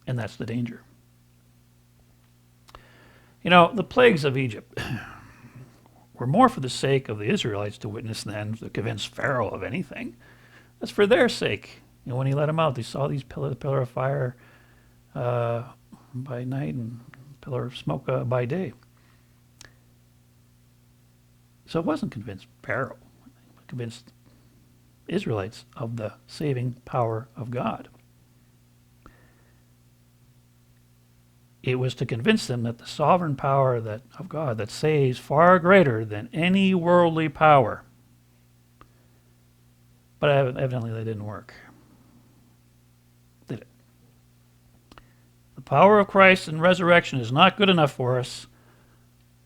And that's the danger. The plagues of Egypt were more for the sake of the Israelites to witness than to convince Pharaoh of anything. That's for their sake. When he let them out, they saw these pillar of fire by night and pillar of smoke by day. So it wasn't convinced Pharaoh. It convinced Israelites of the saving power of God. It was to convince them that the sovereign power of God that saves far greater than any worldly power. But evidently that didn't work. Did it? The power of Christ and resurrection is not good enough for us.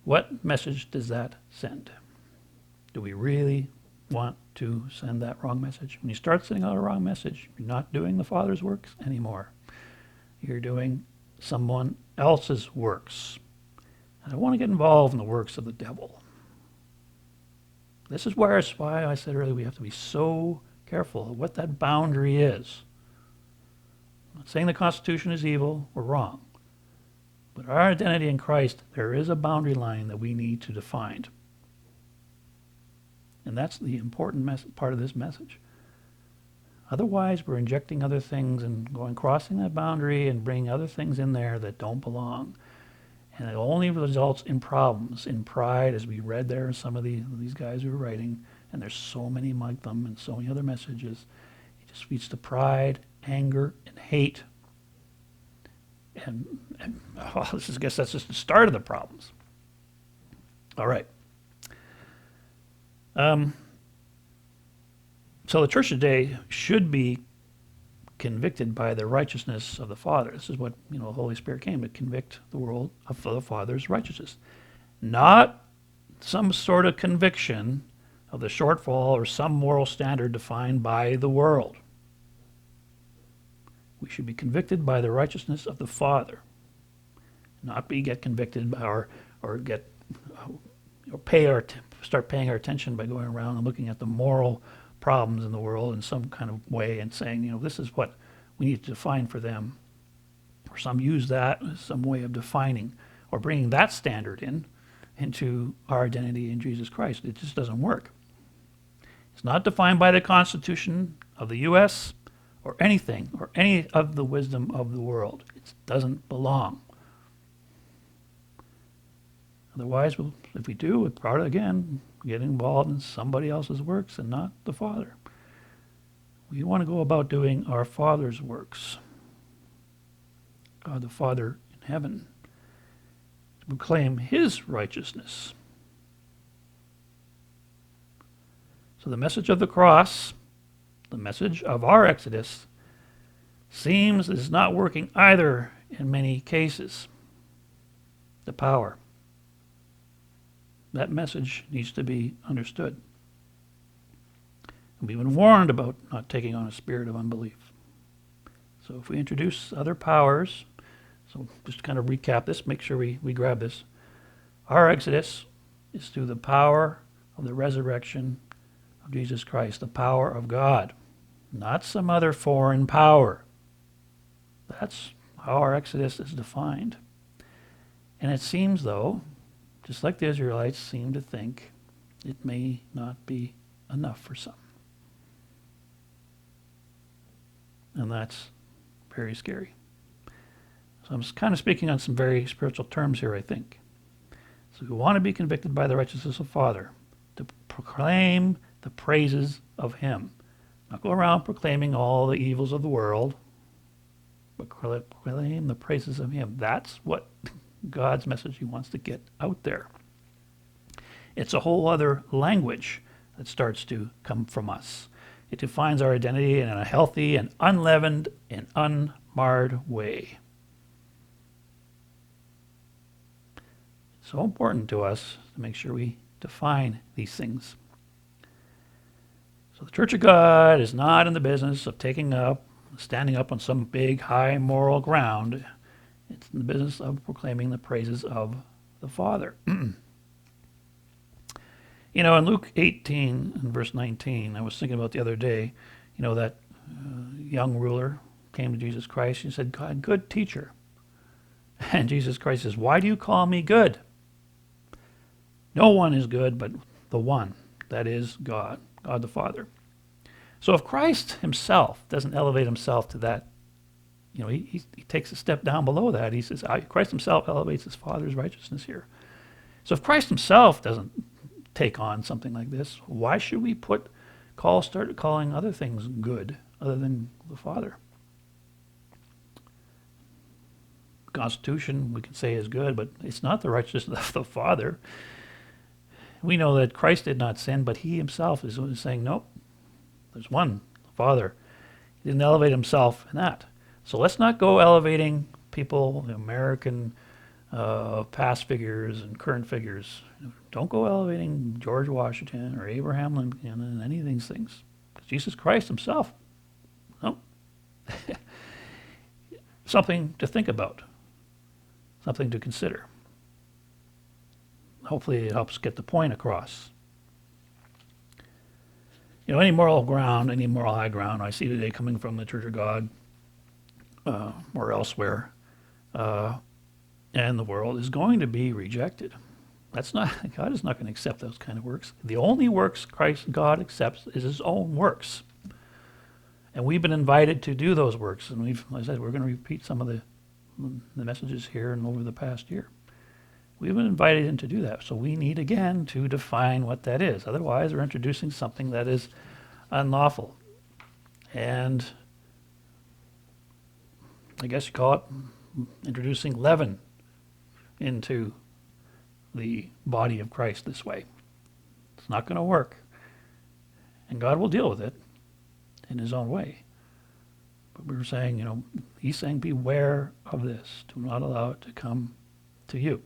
What message does that send? Do we really want to send that wrong message? When you start sending out a wrong message, you're not doing the Father's works anymore. You're doing someone else's works. I don't want to get involved in the works of the devil. This is why I said earlier we have to be so careful of what that boundary is. I'm not saying the Constitution is evil or wrong, but our identity in Christ, there is a boundary line that we need to define. And that's the important part of this message. Otherwise, we're injecting other things and crossing that boundary and bringing other things in there that don't belong. And it only results in problems, in pride, as we read there in some of these guys who are writing, and there's so many among them and so many other messages. It just leads to pride, anger, and hate. And I guess that's just the start of the problems. All right. So the church today should be convicted by the righteousness of the Father. This is what the Holy Spirit came to convict the world of the Father's righteousness. Not some sort of conviction of the shortfall or some moral standard defined by the world. We should be convicted by the righteousness of the Father, not get convicted by start paying our attention by going around and looking at the moral problems in the world in some kind of way and saying, this is what we need to define for them. Or some use that as some way of defining or bringing that standard into our identity in Jesus Christ. It just doesn't work. It's not defined by the Constitution of the U.S. or anything or any of the wisdom of the world. It doesn't belong. Otherwise, if we do, we'll probably, again, get involved in somebody else's works and not the Father. We want to go about doing our Father's works. God the Father in heaven, to proclaim His righteousness. So the message of the cross, the message of our Exodus, seems is not working either in many cases. The power. That message needs to be understood. And we've been warned about not taking on a spirit of unbelief. So if we introduce other powers, so just to kind of recap this, make sure we grab this. Our Exodus is through the power of the resurrection of Jesus Christ, the power of God, not some other foreign power. That's how our Exodus is defined. And it seems, though, just like the Israelites seem to think, it may not be enough for some. And that's very scary. So I'm just kind of speaking on some very spiritual terms here, I think. So we want to be convicted by the righteousness of the Father, to proclaim the praises of Him. Not go around proclaiming all the evils of the world, but proclaim the praises of Him. That's what God's message He wants to get out there. It's a whole other language that starts to come from us. It defines our identity in a healthy and unleavened and unmarred way. It's so important to us to make sure we define these things. So the Church of God is not in the business of standing up on some big, high moral ground. It's in the business of proclaiming the praises of the Father. In Luke 18 and verse 19, I was thinking about the other day, that young ruler came to Jesus Christ. He said, "God, good teacher." And Jesus Christ says, "Why do you call me good? No one is good but the one, that is God, God the Father." So if Christ Himself doesn't elevate Himself to that, he takes a step down below that. He says, Christ Himself elevates His Father's righteousness here. So if Christ Himself doesn't take on something like this, why should we start calling other things good other than the Father? The Constitution, we can say, is good, but it's not the righteousness of the Father. We know that Christ did not sin, but He Himself is saying, nope, there's one, the Father. He didn't elevate Himself in that. So let's not go elevating people, the American past figures and current figures. Don't go elevating George Washington or Abraham Lincoln and any of these things. Because Jesus Christ Himself, no. Something to think about. Something to consider. Hopefully it helps get the point across. Any moral ground, any moral high ground I see today coming from the Church of God or elsewhere and the world is going to be rejected. God is not going to accept those kind of works. The only works God accepts is His own works. And we've been invited to do those works. And like I said, we're going to repeat some of the messages here and over the past year. We've been invited in to do that. So we need, again, to define what that is. Otherwise, we're introducing something that is unlawful. And I guess you call it introducing leaven into the body of Christ this way. It's not going to work. And God will deal with it in His own way. But we're saying, He's saying, beware of this. Do not allow it to come to you.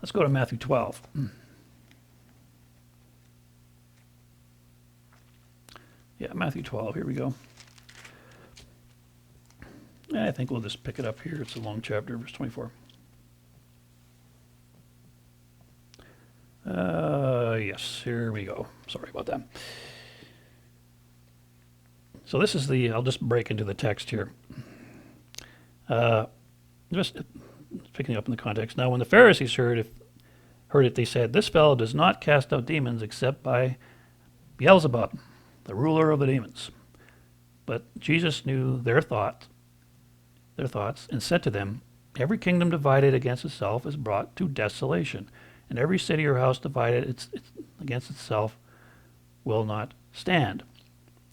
Let's go to Matthew 12. Yeah, Matthew 12. Here we go. I think we'll just pick it up here. It's a long chapter, verse 24. Yes, here we go. Sorry about that. So this is I'll just break into the text here. Just picking up in the context. Now, when the Pharisees heard it, they said, "This fellow does not cast out demons except by Beelzebub, the ruler of the demons." But Jesus knew their thoughts, and said to them, "Every kingdom divided against itself is brought to desolation, and every city or house divided against itself will not stand.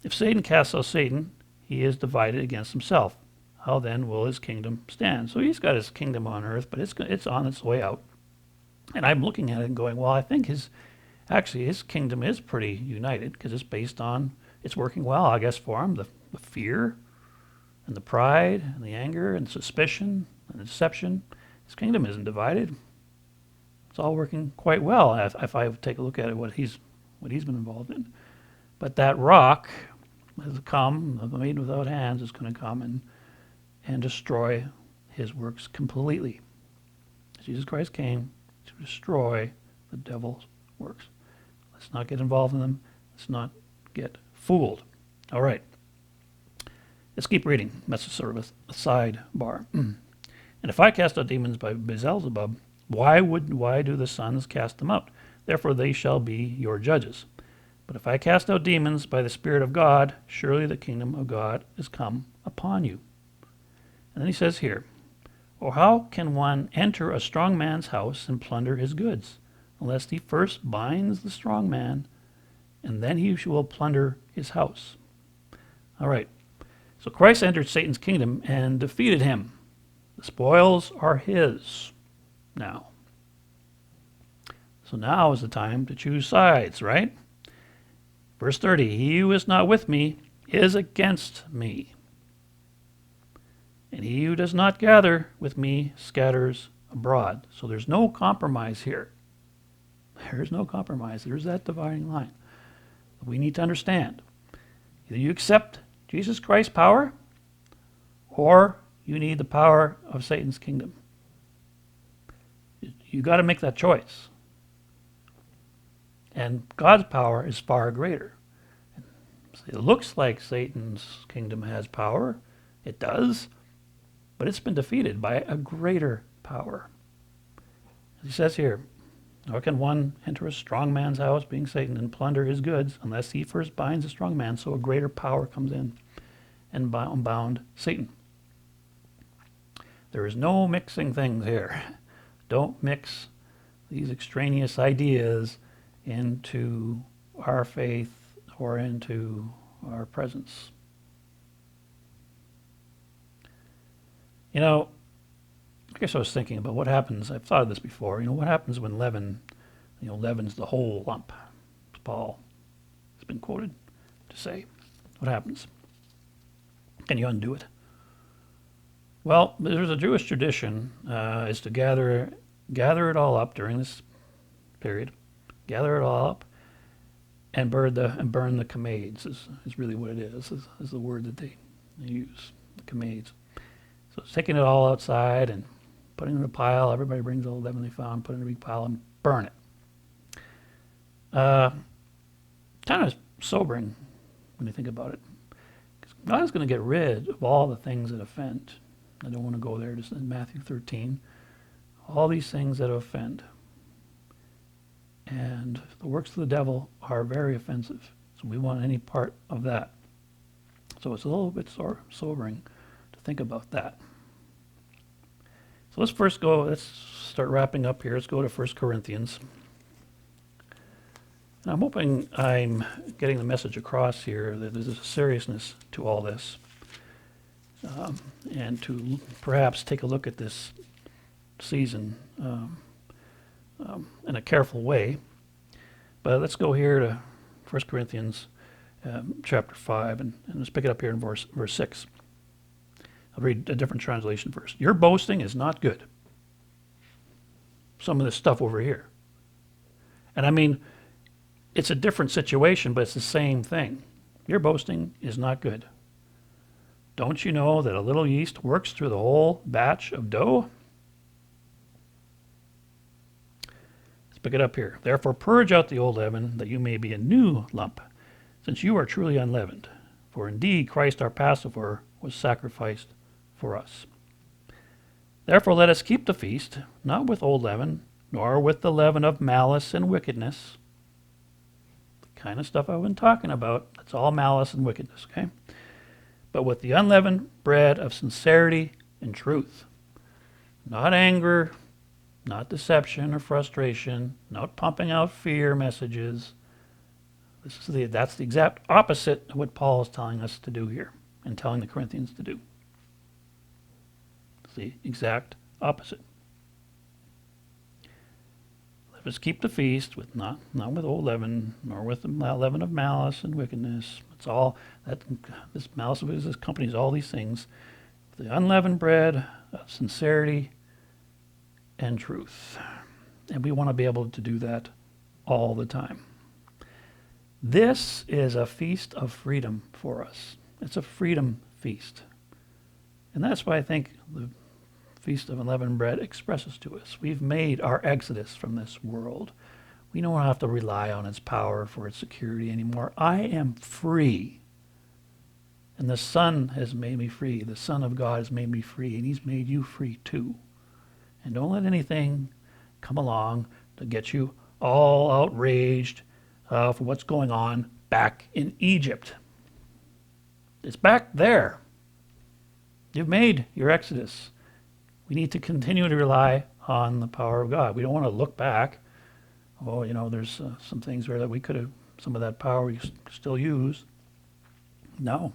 If Satan casts out Satan, he is divided against himself. How then will his kingdom stand?" So he's got his kingdom on earth, but it's on its way out. And I'm looking at it and going, well, I think his kingdom is pretty united, because it's working well, I guess, for him. The fear and the pride and the anger and suspicion and the deception. His kingdom isn't divided. It's all working quite well if I take a look at it, what he's been involved in. But that rock has come, the made without hands, is going to come and destroy his works completely. Jesus Christ came to destroy the devil's works. Let's not get involved in them. Let's not get fooled. All right. Let's keep reading. That's sort of a sidebar. And if I cast out demons by Beelzebub, why do the sons cast them out? Therefore they shall be your judges. But if I cast out demons by the Spirit of God, surely the kingdom of God is come upon you. And then he says here, or how can one enter a strong man's house and plunder his goods, unless he first binds the strong man, and then he will plunder his house? All right. So Christ entered Satan's kingdom and defeated him. The spoils are his now. So now is the time to choose sides, right? Verse 30, he who is not with me is against me. And he who does not gather with me scatters abroad. So there's no compromise here. There's no compromise. There's that dividing line. We need to understand. Either you accept Jesus Christ's power, or you need the power of Satan's kingdom. You got to make that choice. And God's power is far greater. It looks like Satan's kingdom has power. It does. But it's been defeated by a greater power. As he says here, nor can one enter a strong man's house, being Satan, and plunder his goods, unless he first binds a strong man, so a greater power comes in and bound Satan. There is no mixing things here. Don't mix these extraneous ideas into our faith or into our presence. You know, I guess I was thinking about what happens. I've thought of this before. You know, what happens when leaven, leavens the whole lump? Paul has been quoted to say. What happens? Can you undo it? Well, there's a Jewish tradition is to gather it all up during this period, gather it all up, and burn the kamades is really what it is the word that they use, the kamades. So it's taking it all outside and putting it in a pile. Everybody brings all the leaven they found, put it in a big pile, and burn it. Kind of sobering when you think about it. Because God is going to get rid of all the things that offend. I don't want to go there, just in Matthew 13. All these things that offend. And the works of the devil are very offensive. So we want any part of that. So it's a little bit sobering to think about that. So let's start wrapping up here. Let's go to 1 Corinthians. And I'm hoping I'm getting the message across here that there's a seriousness to all this. And to perhaps take a look at this season in a careful way. But let's go here to 1 Corinthians chapter 5, and let's pick it up here in verse 6. I'll read a different translation first. Your boasting is not good. Some of this stuff over here. And I mean, it's a different situation, but it's the same thing. Your boasting is not good. Don't you know that a little yeast works through the whole batch of dough? Let's pick it up here. Therefore purge out the old leaven, that you may be a new lump, since you are truly unleavened. For indeed Christ our Passover was sacrificed for us. Therefore let us keep the feast, not with old leaven, nor with the leaven of malice and wickedness. The kind of stuff I've been talking about, that's all malice and wickedness, okay? But with the unleavened bread of sincerity and truth. Not anger, not deception or frustration, not pumping out fear messages. That's the exact opposite of what Paul is telling us to do here and telling the Corinthians to do. It's the exact opposite. Let us keep the feast with not with old leaven, nor with the leaven of malice and wickedness. It's all that this malice and wickedness accompanies all these things. The unleavened bread of sincerity and truth. And we want to be able to do that all the time. This is a feast of freedom for us. It's a freedom feast. And that's why I think the Feast of Unleavened Bread expresses to us. We've made our exodus from this world. We don't have to rely on its power for its security anymore. I am free. And the Son has made me free. The Son of God has made me free. And he's made you free too. And don't let anything come along to get you all outraged for what's going on back in Egypt. It's back there. You've made your exodus. We need to continue to rely on the power of God. We don't want to look back. Oh, there's some things where that we could have, some of that power we still use. No.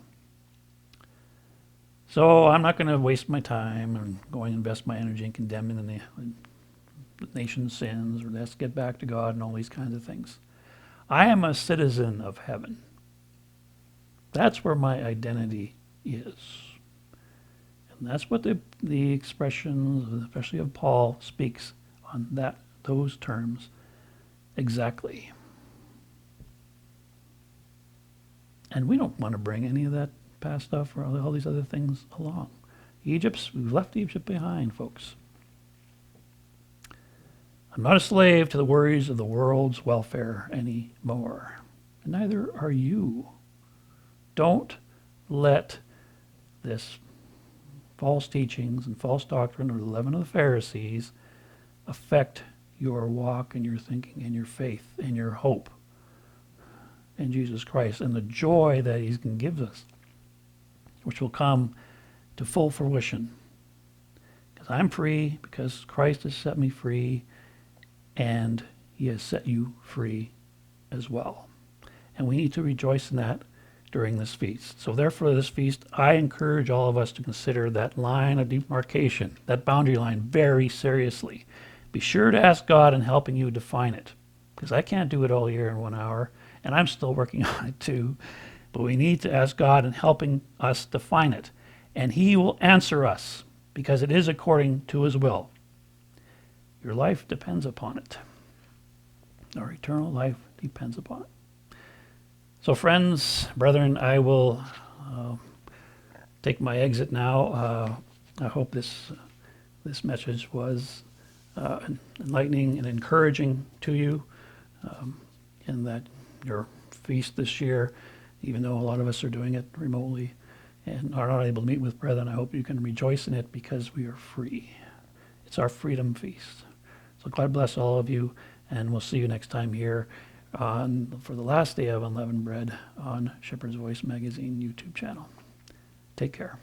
So I'm not going to waste my time and going and invest my energy in condemning the nation's sins, or let's get back to God and all these kinds of things. I am a citizen of heaven. That's where my identity is. And that's what the expressions, especially of Paul, speaks on those terms exactly. And we don't want to bring any of that past stuff or all these other things along. We've left Egypt behind, folks. I'm not a slave to the worries of the world's welfare anymore. And neither are you. Don't let this false teachings and false doctrine or the leaven of the Pharisees affect your walk and your thinking and your faith and your hope in Jesus Christ and the joy that he can give us, which will come to full fruition. Because I'm free, because Christ has set me free, and he has set you free as well. And we need to rejoice in that during this feast. So therefore, this feast, I encourage all of us to consider that line of demarcation, that boundary line, very seriously. Be sure to ask God in helping you define it, because I can't do it all year in 1 hour, and I'm still working on it too. But we need to ask God in helping us define it, and he will answer us, because it is according to his will. Your life depends upon it. Our eternal life depends upon it. So friends, brethren, I will take my exit now. I hope this message was enlightening and encouraging to you, in that your feast this year, even though a lot of us are doing it remotely and are not able to meet with brethren, I hope you can rejoice in it because we are free. It's our freedom feast. So God bless all of you, and we'll see you next time here for the last day of Unleavened Bread on Shepherd's Voice Magazine YouTube channel. Take care.